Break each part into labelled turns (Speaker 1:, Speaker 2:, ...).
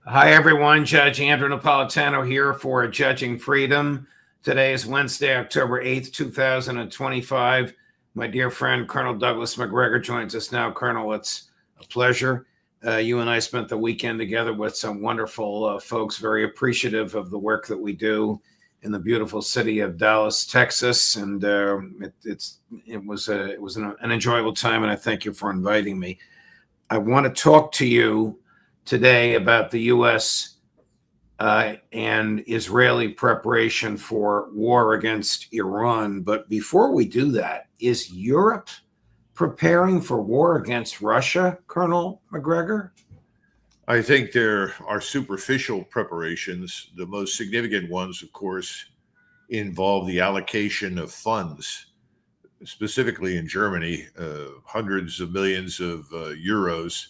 Speaker 1: Hi, everyone. Judge Andrew Napolitano here for Judging Freedom. Today is Wednesday, October 8th, 2025. My dear friend, Colonel Douglas Macgregor, joins us now. Colonel, it's a pleasure. You and I spent the weekend together with some wonderful folks, very appreciative of the work that we do in the beautiful city of Dallas, Texas. And it was an enjoyable time, and I thank you for inviting me. I want to talk to you today about the U.S. And Israeli preparation for war against Iran. But before we do that, is Europe preparing for war against Russia, Colonel Macgregor?
Speaker 2: I think there are superficial preparations. The most significant ones, of course, involve the allocation of funds, specifically in Germany, hundreds of millions of euros,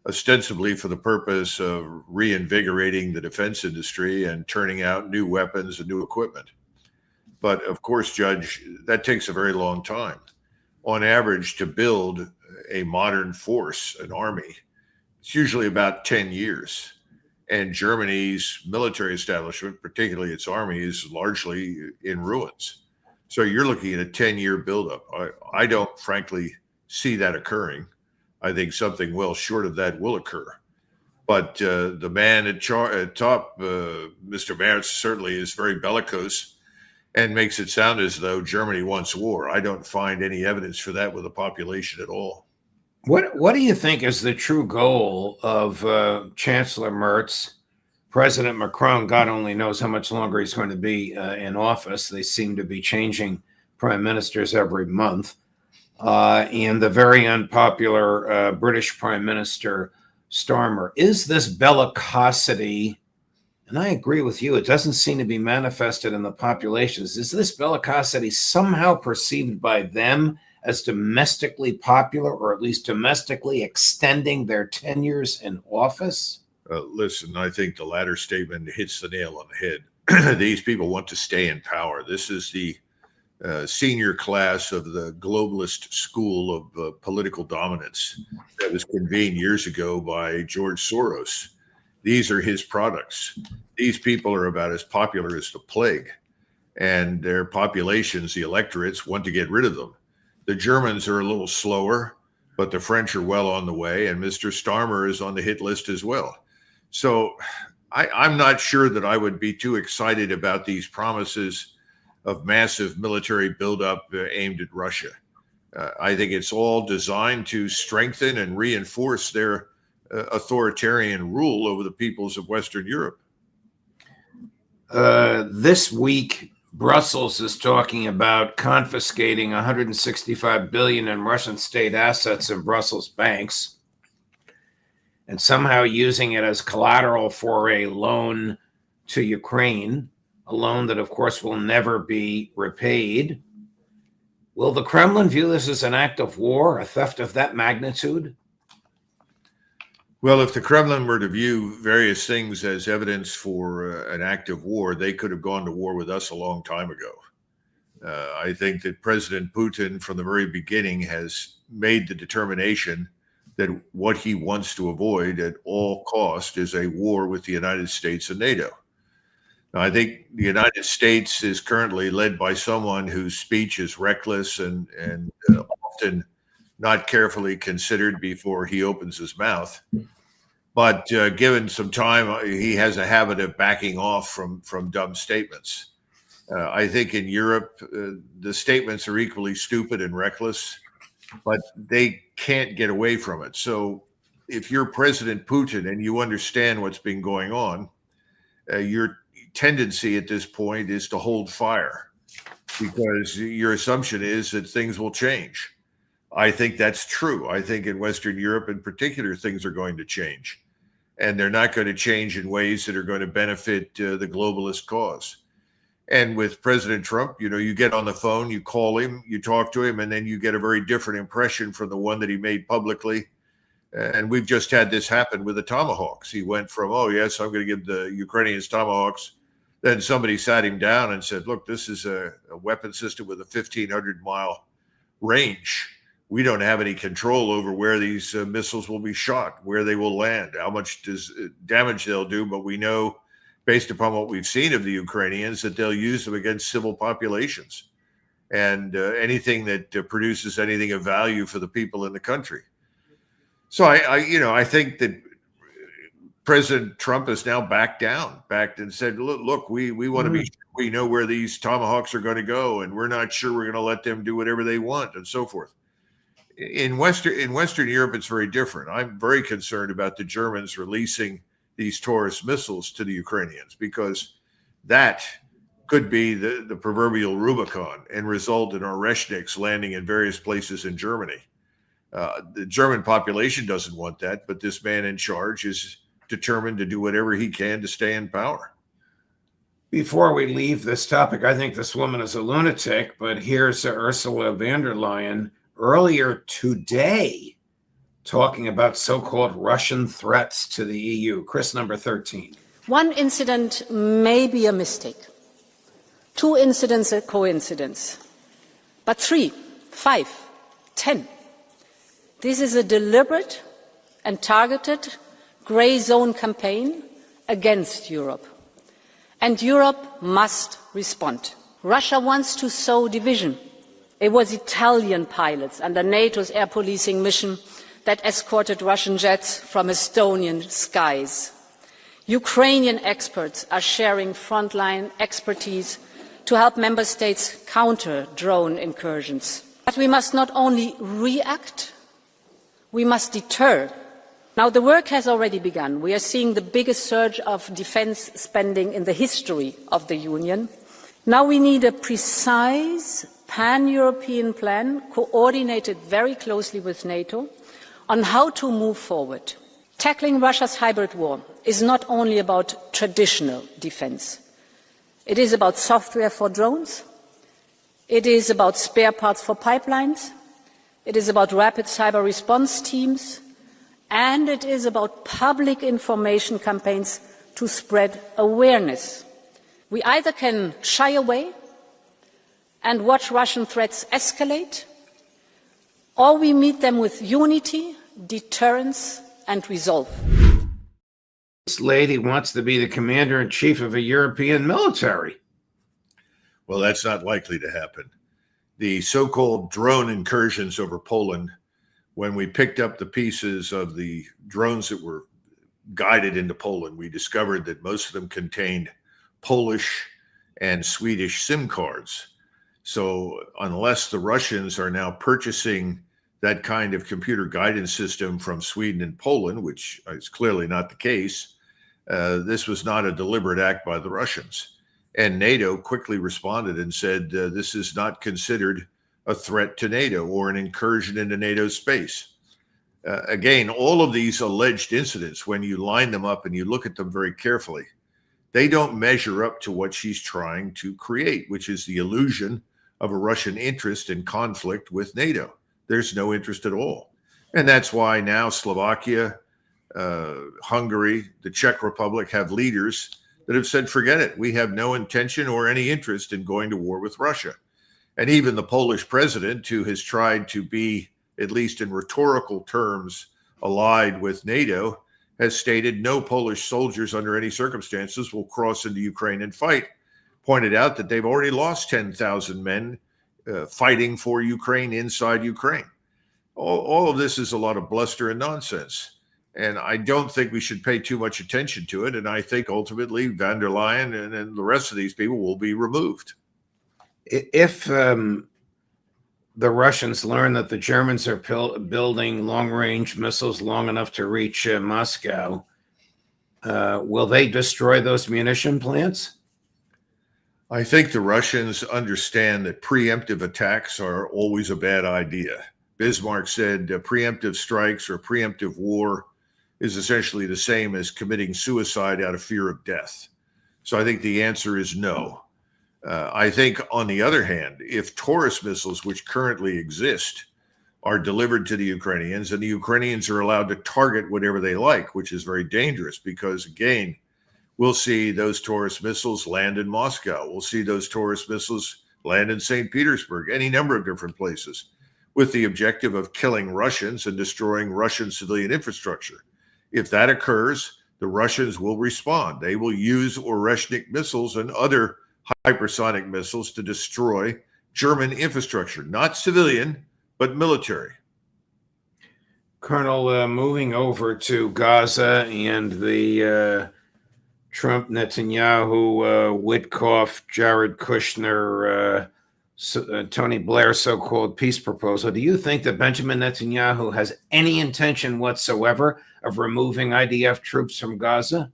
Speaker 2: ostensibly for the purpose of reinvigorating the defense industry and turning out new weapons and new equipment. But of course, Judge, that takes a very long time. On average, to build a modern force, an army, it's usually about 10 years. And Germany's military establishment, particularly its army, is largely in ruins. So you're looking at a 10-year buildup. I don't, frankly, see that occurring. I think something well short of that will occur. But the man at top, Mr. Merz, certainly is very bellicose and makes it sound as though Germany wants war. I don't find any evidence for that with the population at all.
Speaker 1: What do you think is the true goal of Chancellor Merz? President Macron, God only knows how much longer he's going to be in office. They seem to be changing prime ministers every month. And the very unpopular British Prime Minister Starmer. Is this bellicosity, and I agree with you, it doesn't seem to be manifested in the populations, is this bellicosity somehow perceived by them as domestically popular, or at least domestically extending their tenures in office?
Speaker 2: Listen, I think the latter statement hits the nail on the head. These people want to stay in power. This is the senior class of the globalist school of political dominance that was convened years ago by George Soros. These are his products. These people are about as popular as the plague, and their populations, the electorates, want to get rid of them. The Germans are a little slower, but the French are well on the way, and Mr. Starmer is on the hit list as well. So I'm not sure that I would be too excited about these promises of massive military buildup aimed at Russia. I think it's all designed to strengthen and reinforce their authoritarian rule over the peoples of Western Europe.
Speaker 1: This week, Brussels is talking about confiscating 165 billion in Russian state assets in Brussels banks and somehow using it as collateral for a loan to Ukraine, a loan that, of course, will never be repaid. Will the Kremlin view this as an act of war, a theft of that magnitude?
Speaker 2: Well, if the Kremlin were to view various things as evidence for an act of war, they could have gone to war with us a long time ago. I think that President Putin, from the very beginning, has made the determination that what he wants to avoid at all cost is a war with the United States and NATO. Now, I think the United States is currently led by someone whose speech is reckless and often not carefully considered before he opens his mouth. But given some time, he has a habit of backing off from dumb statements. I think in Europe, the statements are equally stupid and reckless, but they can't get away from it. So if you're President Putin and you understand what's been going on, your tendency at this point is to hold fire because your assumption is that things will change. I think that's true. I think in Western Europe in particular, things are going to change. And they're not going to change in ways that are going to benefit the globalist cause. And with President Trump, you get on the phone, you call him, you talk to him, and then you get a very different impression from the one that he made publicly. And we've just had this happen with the Tomahawks. He went from, oh, yes, I'm going to give the Ukrainians Tomahawks. Then somebody sat him down and said, look, this is a weapon system with a 1,500-mile range. we don't have any control over where these missiles will be shot, where they will land, how much damage they'll do. But we know, based upon what we've seen of the Ukrainians, that they'll use them against civil populations and anything that produces anything of value for the people in the country. So I think that President Trump has now backed and said, look, we want to be sure we know where these tomahawks are going to go, and we're not sure we're going to let them do whatever they want, and so forth. In Western Europe, it's very different. I'm very concerned about the Germans releasing these Taurus missiles to the Ukrainians, because that could be the proverbial Rubicon and result in our Oreshniks landing in various places in Germany. The German population doesn't want that, but this man in charge is determined to do whatever he can to stay in power.
Speaker 1: Before we leave this topic, I think this woman is a lunatic, but here's Ursula von der Leyen earlier today talking about so-called Russian threats to the EU. Chris, number 13.
Speaker 3: One incident may be a mistake. 2 incidents a coincidence. But 3, 5, 10. This is a deliberate and targeted grey zone campaign against Europe. And Europe must respond. Russia wants to sow division. It was Italian pilots under NATO's air policing mission that escorted Russian jets from Estonian skies. Ukrainian experts are sharing frontline expertise to help member states counter drone incursions. But we must not only react, we must deter. Now, the work has already begun. We are seeing the biggest surge of defence spending in the history of the Union. Now we need a precise pan-European plan, coordinated very closely with NATO, on how to move forward. Tackling Russia's hybrid war is not only about traditional defence. It is about software for drones. It is about spare parts for pipelines. It is about rapid cyber response teams. And it is about public information campaigns to spread awareness. We either can shy away and watch Russian threats escalate, or we meet them with unity, deterrence, and resolve.
Speaker 1: This lady wants to be the commander-in-chief of a European military.
Speaker 2: Well, that's not likely to happen. The so-called drone incursions over Poland, when we picked up the pieces of the drones that were guided into Poland, we discovered that most of them contained Polish and Swedish SIM cards. So unless the Russians are now purchasing that kind of computer guidance system from Sweden and Poland, which is clearly not the case, this was not a deliberate act by the Russians. And NATO quickly responded and said, this is not considered a threat to NATO or an incursion into NATO space. Again, all of these alleged incidents, when you line them up and you look at them very carefully, they don't measure up to what she's trying to create, which is the illusion of a Russian interest in conflict with NATO. There's no interest at all. And that's why now Slovakia, Hungary, the Czech Republic have leaders that have said, forget it. We have no intention or any interest in going to war with Russia. And even the Polish president, who has tried to be, at least in rhetorical terms, allied with NATO, has stated no Polish soldiers under any circumstances will cross into Ukraine and fight, pointed out that they've already lost 10,000 men fighting for Ukraine inside Ukraine. All of this is a lot of bluster and nonsense. And I don't think we should pay too much attention to it. And I think ultimately von der Leyen and the rest of these people will be removed.
Speaker 1: If the Russians learn that the Germans are building long-range missiles long enough to reach Moscow, will they destroy those munition plants?
Speaker 2: I think the Russians understand that preemptive attacks are always a bad idea. Bismarck said preemptive strikes or preemptive war is essentially the same as committing suicide out of fear of death. So I think the answer is no. I think, on the other hand, if Taurus missiles, which currently exist, are delivered to the Ukrainians, and the Ukrainians are allowed to target whatever they like, which is very dangerous because, again, we'll see those Taurus missiles land in Moscow. We'll see those Taurus missiles land in St. Petersburg, any number of different places. with the objective of killing Russians and destroying Russian civilian infrastructure. If that occurs, the Russians will respond. They will use Oreshnik missiles and other hypersonic missiles to destroy German infrastructure, not civilian, but military.
Speaker 1: Colonel, moving over to Gaza and the Trump, Netanyahu, Witkoff, Jared Kushner, Tony Blair so-called peace proposal. Do you think that Benjamin Netanyahu has any intention whatsoever of removing IDF troops from Gaza?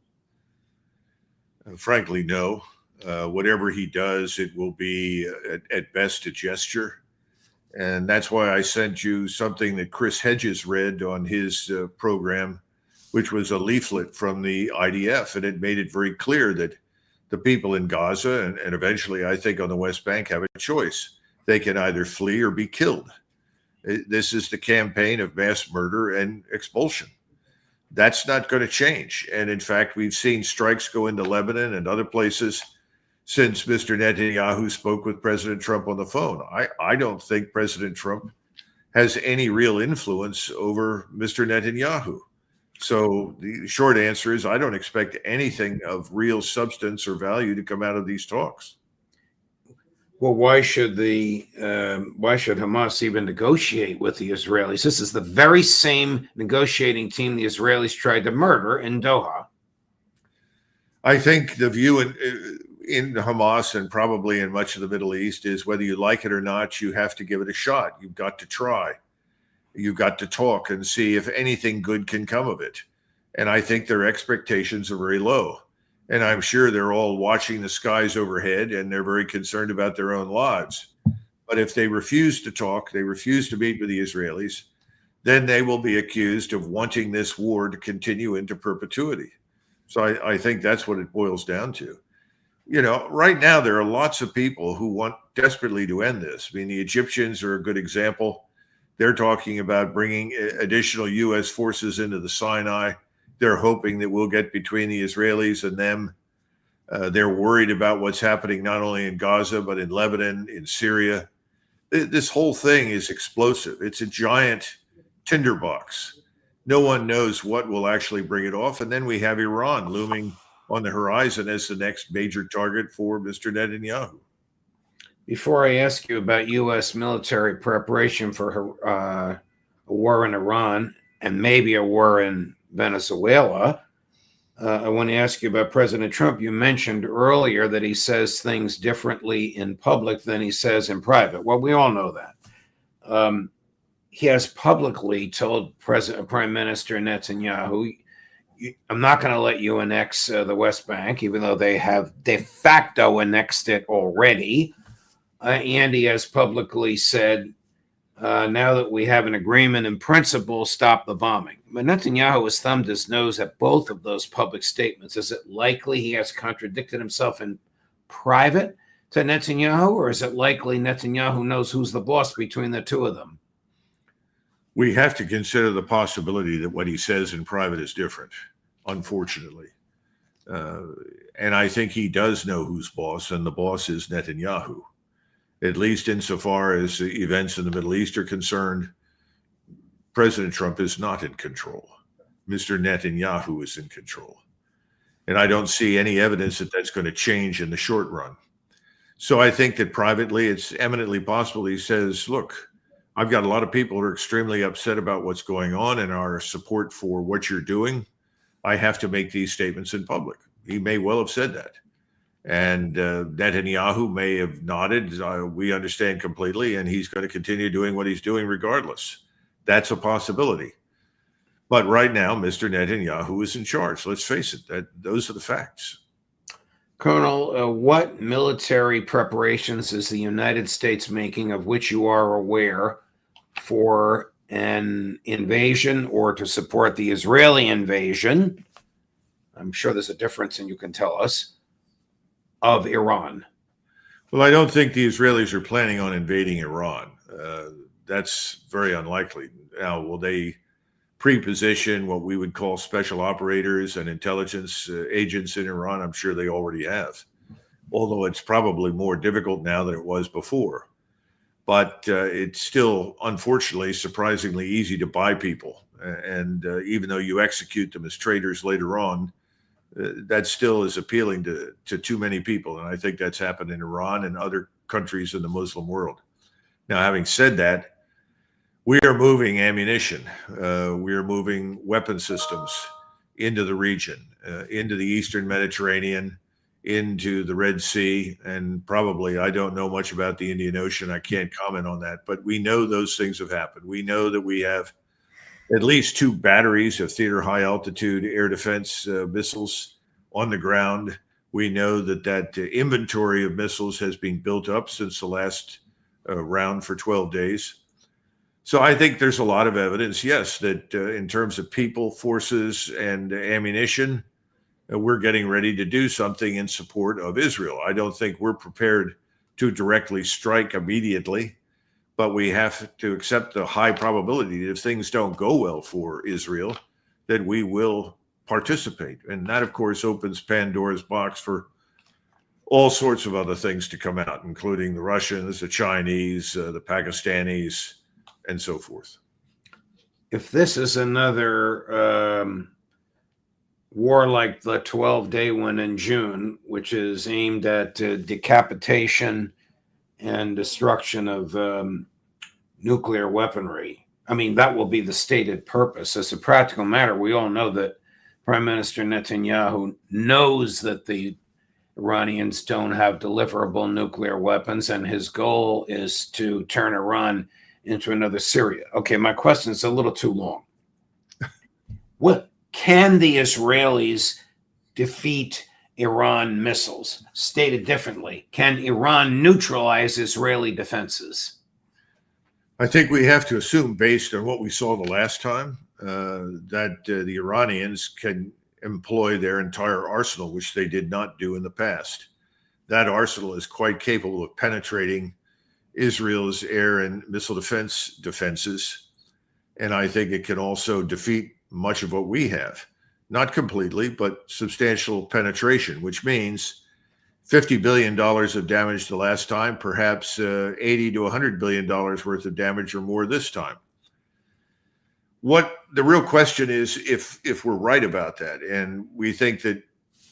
Speaker 2: Frankly, no. Whatever he does, it will be at best a gesture. And that's why I sent you something that Chris Hedges read on his program, which was a leaflet from the IDF. And it made it very clear that the people in Gaza and eventually, I think, on the West Bank have a choice. They can either flee or be killed. This is the campaign of mass murder and expulsion. That's not going to change. And in fact, we've seen strikes go into Lebanon and other places since Mr. Netanyahu spoke with President Trump on the phone. I don't think President Trump has any real influence over Mr. Netanyahu. So the short answer is I don't expect anything of real substance or value to come out of these talks.
Speaker 1: Well, why should Hamas even negotiate with the Israelis? This is the very same negotiating team the Israelis tried to murder in Doha.
Speaker 2: I think the view in Hamas and probably in much of the Middle East is whether you like it or not, you have to give it a shot. You've got to try. You've got to talk and see if anything good can come of it. And I think their expectations are very low. And I'm sure they're all watching the skies overhead and they're very concerned about their own lives. But if they refuse to talk, they refuse to meet with the Israelis, then they will be accused of wanting this war to continue into perpetuity. So I think that's what it boils down to. You know, right now, there are lots of people who want desperately to end this. I mean, the Egyptians are a good example. They're talking about bringing additional U.S. forces into the Sinai. They're hoping that we'll get between the Israelis and them. They're worried about what's happening not only in Gaza, but in Lebanon, in Syria. This whole thing is explosive. It's a giant tinderbox. No one knows what will actually bring it off. And then we have Iran looming on the horizon as the next major target for Mr. Netanyahu.
Speaker 1: Before I ask you about U.S. military preparation for a war in Iran and maybe a war in Venezuela, I want to ask you about President Trump. You mentioned earlier that he says things differently in public than he says in private. Well, we all know that. He has publicly told Prime Minister Netanyahu, I'm not going to let you annex the West Bank, even though they have de facto annexed it already. And he has publicly said, now that we have an agreement in principle, stop the bombing. But Netanyahu has thumbed his nose at both of those public statements. Is it likely he has contradicted himself in private to Netanyahu, or is it likely Netanyahu knows who's the boss between the two of them?
Speaker 2: We have to consider the possibility that what he says in private is different, unfortunately. And I think he does know who's boss, and the boss is Netanyahu. At least insofar as the events in the Middle East are concerned, President Trump is not in control. Mr. Netanyahu is in control. And I don't see any evidence that that's going to change in the short run. So I think that privately, it's eminently possible he says, look, I've got a lot of people who are extremely upset about what's going on and our support for what you're doing. I have to make these statements in public. He may well have said that. And Netanyahu may have nodded. We understand completely, and he's going to continue doing what he's doing regardless. That's a possibility. But right now, Mr. Netanyahu is in charge. Let's face it, those are the facts.
Speaker 1: Colonel, what military preparations is the United States making of which you are aware for an invasion or to support the Israeli invasion? I'm sure there's a difference, and you can tell us, of Iran.
Speaker 2: Well, I don't think the Israelis are planning on invading Iran. That's very unlikely. Now, will they pre-position what we would call special operators and intelligence agents in Iran? I'm sure they already have, although it's probably more difficult now than it was before. but it's still, unfortunately, surprisingly easy to buy people. And even though you execute them as traitors later on, that still is appealing to too many people. And I think that's happened in Iran and other countries in the Muslim world. Now, having said that, we are moving ammunition. We are moving weapon systems into the region, into the Eastern Mediterranean, into the Red Sea, and probably, I don't know much about the Indian Ocean. I can't comment on that, but we know those things have happened. We know that we have at least 2 batteries of theater high altitude air defense missiles on the ground. We know that inventory of missiles has been built up since the last round for 12 days. So I think there's a lot of evidence, yes, that in terms of people, forces, and ammunition, we're getting ready to do something in support of Israel. I don't think we're prepared to directly strike immediately, but we have to accept the high probability that if things don't go well for Israel, that we will participate. And that, of course, opens Pandora's box for all sorts of other things to come out, including the Russians, the Chinese, the Pakistanis, and so forth.
Speaker 1: If this is another war like the 12-day one in June, which is aimed at decapitation and destruction of nuclear weaponry, I mean, that will be the stated purpose. As a practical matter, we all know that Prime Minister Netanyahu knows that the Iranians don't have deliverable nuclear weapons, and his goal is to turn Iran into another Syria. Okay, my question is a little too long. What can the Israelis defeat Iran missiles? Stated differently, can Iran neutralize Israeli defenses?
Speaker 2: I think we have to assume, based on what we saw the last time, that the Iranians can employ their entire arsenal, which they did not do in the past. That arsenal is quite capable of penetrating Israel's air and missile defenses. And I think it can also defeat much of what we have. Not completely, but substantial penetration, which means $50 billion of damage the last time, perhaps $80 to $100 billion worth of damage or more this time. What the real question is, if we're right about that, and we think that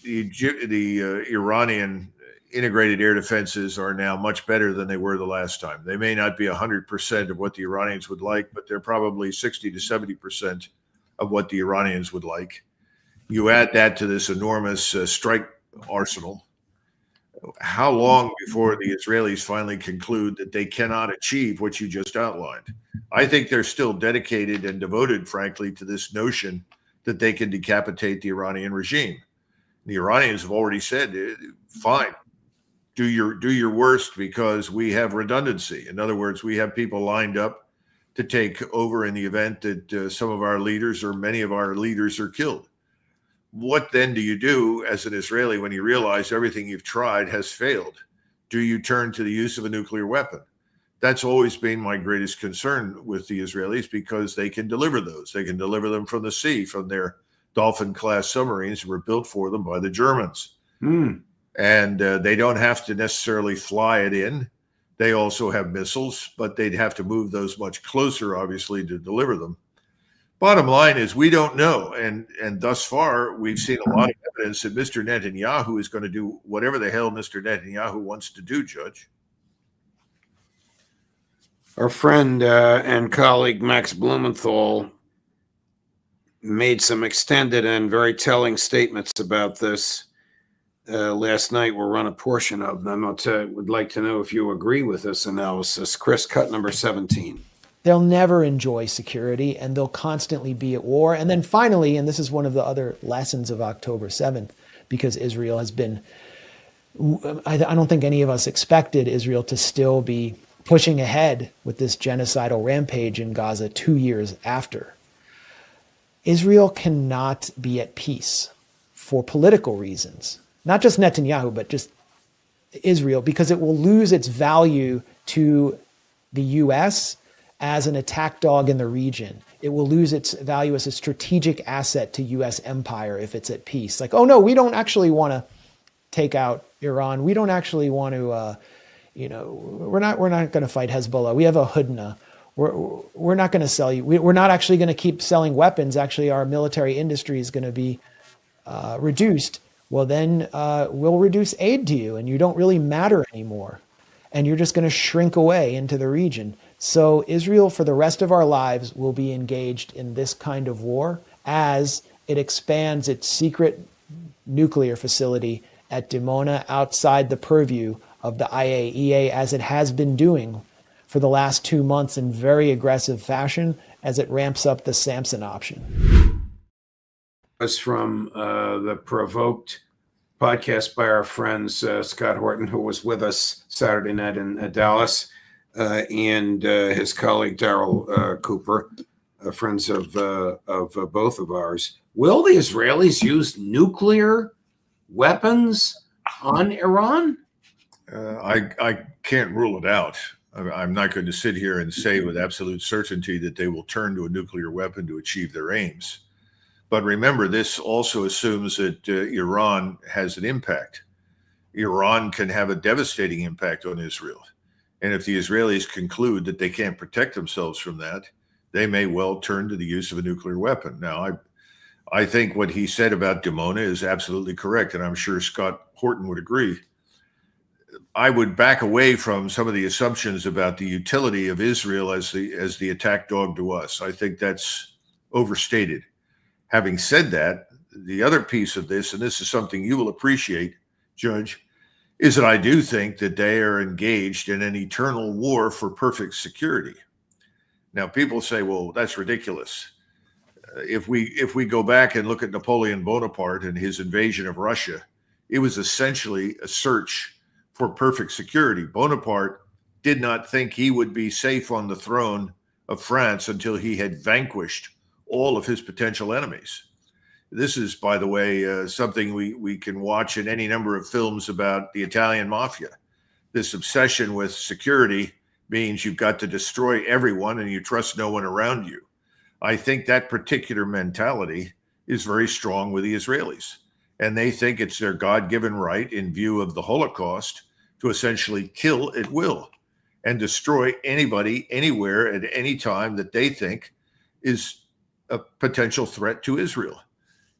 Speaker 2: the Iranian integrated air defenses are now much better than they were the last time. They may not be 100% of what the Iranians would like, but they're probably 60 to 70% of what the Iranians would like. You add that to this enormous strike arsenal. How long before the Israelis finally conclude that they cannot achieve what you just outlined? I think they're still dedicated and devoted, frankly, to this notion that they can decapitate the Iranian regime. The Iranians have already said, fine, do your worst, because we have redundancy. In other words, we have people lined up to take over in the event that some of our leaders or many of our leaders are killed. What then do you do as an Israeli when you realize everything you've tried has failed? Do you turn to the use of a nuclear weapon? That's always been my greatest concern with the Israelis, because they can deliver those. They can deliver them from the sea, from their Dolphin-class submarines that were built for them by the Germans. And they don't have to necessarily fly it in. They also have missiles, but they'd have to move those much closer, obviously, to deliver them. Bottom line is, we don't know. And thus far, we've seen a lot of evidence that Mr. Netanyahu is going to do whatever the hell Mr. Netanyahu wants to do, Judge.
Speaker 1: Our friend and colleague Max Blumenthal made some extended and very telling statements about this last night. We'll run a portion of them. Would like to know if you agree with this analysis. Chris, cut number 17.
Speaker 4: They'll never enjoy security, and they'll constantly be at war. And then finally, and this is one of the other lessons of October 7th, because Israel has been, I don't think any of us expected Israel to still be pushing ahead with this genocidal rampage in Gaza 2 years after. Israel cannot be at peace for political reasons, not just Netanyahu, but just Israel, because it will lose its value to the U.S. as an attack dog in the region. It will lose its value as a strategic asset to U.S. empire if it's at peace. Like, oh no, we don't actually want to take out Iran. We don't actually want to we're not going to fight Hezbollah. We have a hudna. We're not going to sell you. We're not actually going to keep selling weapons. Actually, our military industry is going to be reduced. Well, then we'll reduce aid to you, and you don't really matter anymore. And you're just going to shrink away into the region. So Israel, for the rest of our lives, will be engaged in this kind of war as it expands its secret nuclear facility at Dimona outside the purview of the IAEA, as it has been doing for the last 2 months in very aggressive fashion as it ramps up the Samson option.
Speaker 1: Was from the Provoked podcast by our friends Scott Horton, who was with us Saturday night in Dallas, and his colleague Daryl Cooper, friends of both of ours. Will the Israelis use nuclear weapons on Iran?
Speaker 2: I can't rule it out. I'm not going to sit here and say with absolute certainty that they will turn to a nuclear weapon to achieve their aims. But remember, this also assumes that Iran has an impact. Iran can have a devastating impact on Israel. And if the Israelis conclude that they can't protect themselves from that, they may well turn to the use of a nuclear weapon. Now, I think what he said about Dimona is absolutely correct, and I'm sure Scott Horton would agree. I would back away from some of the assumptions about the utility of Israel as the attack dog to us. I think that's overstated. Having said that, the other piece of this, and this is something you will appreciate, Judge, is that I do think that they are engaged in an eternal war for perfect security. Now, people say, well, that's ridiculous. If we go back and look at Napoleon Bonaparte and his invasion of Russia, it was essentially a search for perfect security. Bonaparte did not think he would be safe on the throne of France until he had vanquished all of his potential enemies. This is, by the way, something we can watch in any number of films about the Italian mafia. This obsession with security means you've got to destroy everyone and you trust no one around you. I think that particular mentality is very strong with the Israelis. And they think it's their God-given right, in view of the Holocaust, to essentially kill at will and destroy anybody, anywhere, at any time that they think is a potential threat to Israel.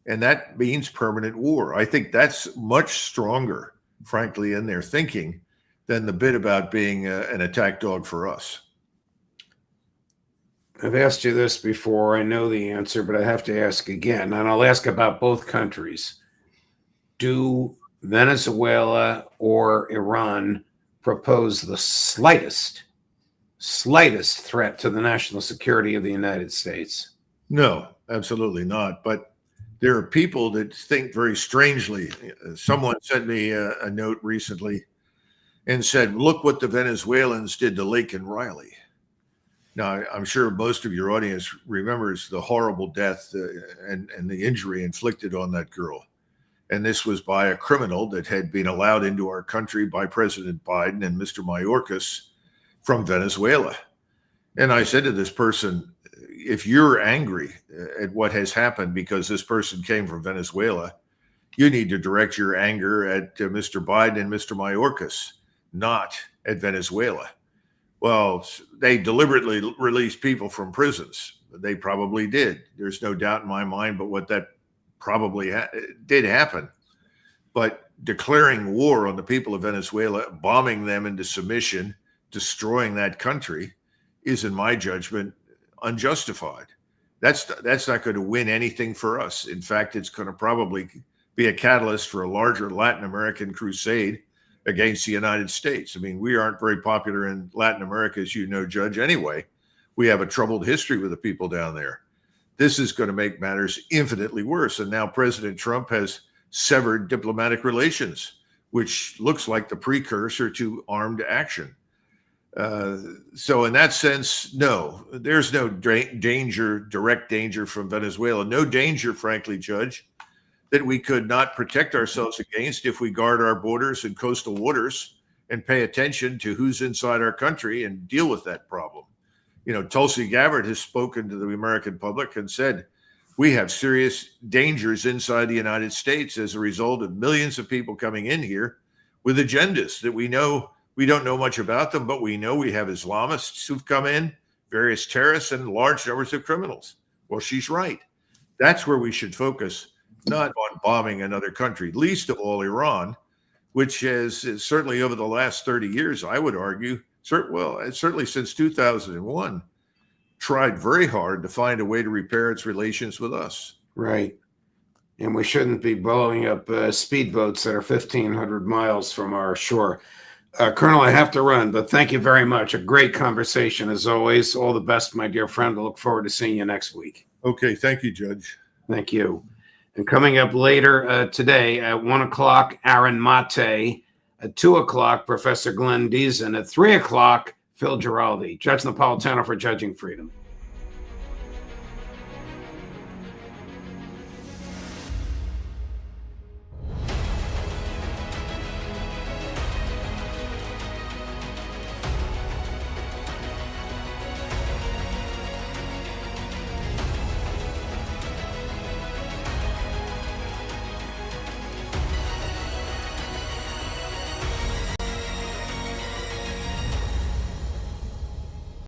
Speaker 2: And that means permanent war. I think that's much stronger, frankly, in their thinking than the bit about being an attack dog for us.
Speaker 1: I've asked you this before. I know the answer, but I have to ask again, and I'll ask about both countries. Do Venezuela or Iran propose the slightest threat to the national security of the United States?
Speaker 2: No, absolutely not. But there are people that think very strangely. Someone sent me a note recently and said, look what the Venezuelans did to Laken Riley. Now, I'm sure most of your audience remembers the horrible death and the injury inflicted on that girl. And this was by a criminal that had been allowed into our country by President Biden and Mr. Mayorkas from Venezuela. And I said to this person, if you're angry at what has happened because this person came from Venezuela, you need to direct your anger at Mr. Biden and Mr. Mayorkas, not at Venezuela. Well, they deliberately released people from prisons. They probably did. There's no doubt in my mind, but what that probably did happen. But declaring war on the people of Venezuela, bombing them into submission, destroying that country is, in my judgment, unjustified. That's not going to win anything for us. In fact, it's going to probably be a catalyst for a larger Latin American crusade against the United States. I mean, we aren't very popular in Latin America, as you know, Judge, anyway. We have a troubled history with the people down there. This is going to make matters infinitely worse. And now President Trump has severed diplomatic relations, which looks like the precursor to armed action. So in that sense, no, there's no direct danger from Venezuela. No danger, frankly, Judge, that we could not protect ourselves against if we guard our borders and coastal waters and pay attention to who's inside our country and deal with that problem. You know, Tulsi Gabbard has spoken to the American public and said, we have serious dangers inside the United States as a result of millions of people coming in here with agendas that we know We don't know much about them, but we know we have Islamists who've come in, various terrorists, and large numbers of criminals. Well, she's right. That's where we should focus, not on bombing another country, least of all Iran, which has certainly over the last 30 years, I would argue, certainly since 2001, tried very hard to find a way to repair its relations with us.
Speaker 1: Right. And we shouldn't be blowing up speedboats that are 1,500 miles from our shore. Colonel, I have to run, but thank you very much. A great conversation as always. All the best, my dear friend. I look forward to seeing you next week.
Speaker 2: Okay. Thank you, Judge.
Speaker 1: Thank you. And coming up later today at 1 o'clock, Aaron Mate. At 2 o'clock, Professor Glenn Deason. At 3 o'clock, Phil Giraldi. Judge Napolitano for Judging Freedom.